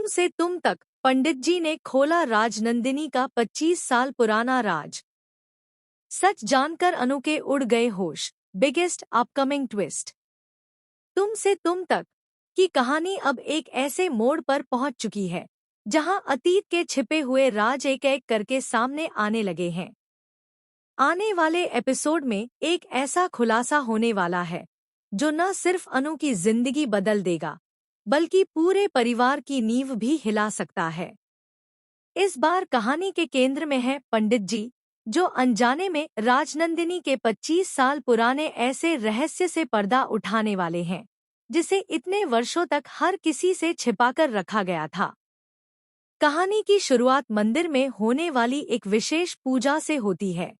तुम से तुम तक पंडित जी ने खोला राजनंदिनी का 25 साल पुराना राज। सच जानकर अनु के उड़ गए होश। Biggest upcoming twist. तुम से तुम तक की कहानी अब एक ऐसे मोड़ पर पहुंच चुकी है जहां अतीत के छिपे हुए राज एक एक करके सामने आने लगे हैं। आने वाले एपिसोड में एक ऐसा खुलासा होने वाला है जो न सिर्फ अनु की जिंदगी बदल देगा बल्कि पूरे परिवार की नींव भी हिला सकता है। इस बार कहानी के केंद्र में है पंडित जी, जो अनजाने में राजनंदिनी के 25 साल पुराने ऐसे रहस्य से पर्दा उठाने वाले हैं जिसे इतने वर्षों तक हर किसी से छिपाकर रखा गया था। कहानी की शुरुआत मंदिर में होने वाली एक विशेष पूजा से होती है।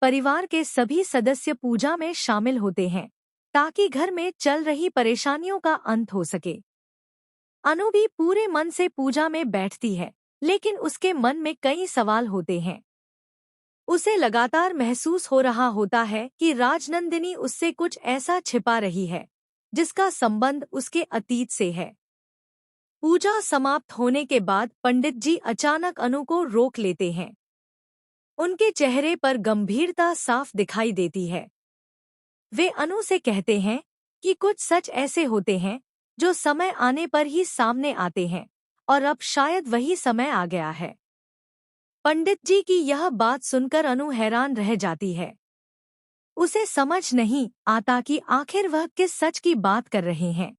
परिवार के सभी सदस्य पूजा में शामिल होते हैं ताकि घर में चल रही परेशानियों का अंत हो सके। अनु भी पूरे मन से पूजा में बैठती है, लेकिन उसके मन में कई सवाल होते हैं। उसे लगातार महसूस हो रहा होता है कि राजनंदिनी उससे कुछ ऐसा छिपा रही है जिसका संबंध उसके अतीत से है। पूजा समाप्त होने के बाद पंडित जी अचानक अनु को रोक लेते हैं। उनके चेहरे पर गंभीरता साफ दिखाई देती है। वे अनु से कहते हैं कि कुछ सच ऐसे होते हैं जो समय आने पर ही सामने आते हैं और अब शायद वही समय आ गया है। पंडित जी की यह बात सुनकर अनु हैरान रह जाती है। उसे समझ नहीं आता कि आखिर वह किस सच की बात कर रहे हैं।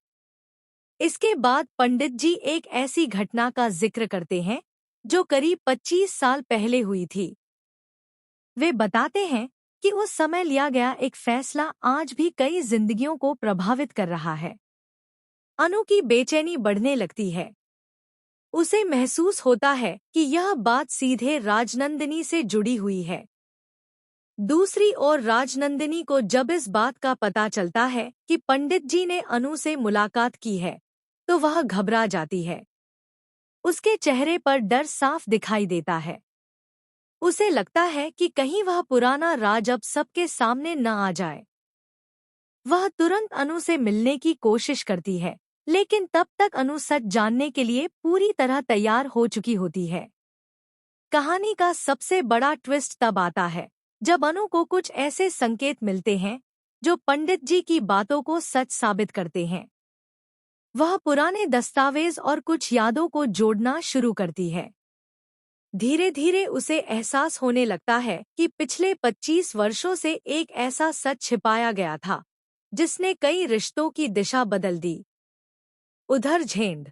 इसके बाद पंडित जी एक ऐसी घटना का जिक्र करते हैं जो करीब 25 साल पहले हुई थी। वे बताते हैं कि उस समय लिया गया एक फैसला आज भी कई जिंदगियों को प्रभावित कर रहा है। अनु की बेचैनी बढ़ने लगती है। उसे महसूस होता है कि यह बात सीधे राजनंदिनी से जुड़ी हुई है। दूसरी ओर राजनंदिनी को जब इस बात का पता चलता है कि पंडित जी ने अनु से मुलाकात की है तो वह घबरा जाती है। उसके चेहरे पर डर साफ दिखाई देता है। उसे लगता है कि कहीं वह पुराना राज अब सबके सामने न आ जाए। वह तुरंत अनु से मिलने की कोशिश करती है, लेकिन तब तक अनु सच जानने के लिए पूरी तरह तैयार हो चुकी होती है। कहानी का सबसे बड़ा ट्विस्ट तब आता है जब अनु को कुछ ऐसे संकेत मिलते हैं जो पंडित जी की बातों को सच साबित करते हैं। वह पुराने दस्तावेज और कुछ यादों को जोड़ना शुरू करती है। धीरे धीरे उसे एहसास होने लगता है कि पिछले 25 वर्षों से एक ऐसा सच छिपाया गया था जिसने कई रिश्तों की दिशा बदल दी। उधर झेंड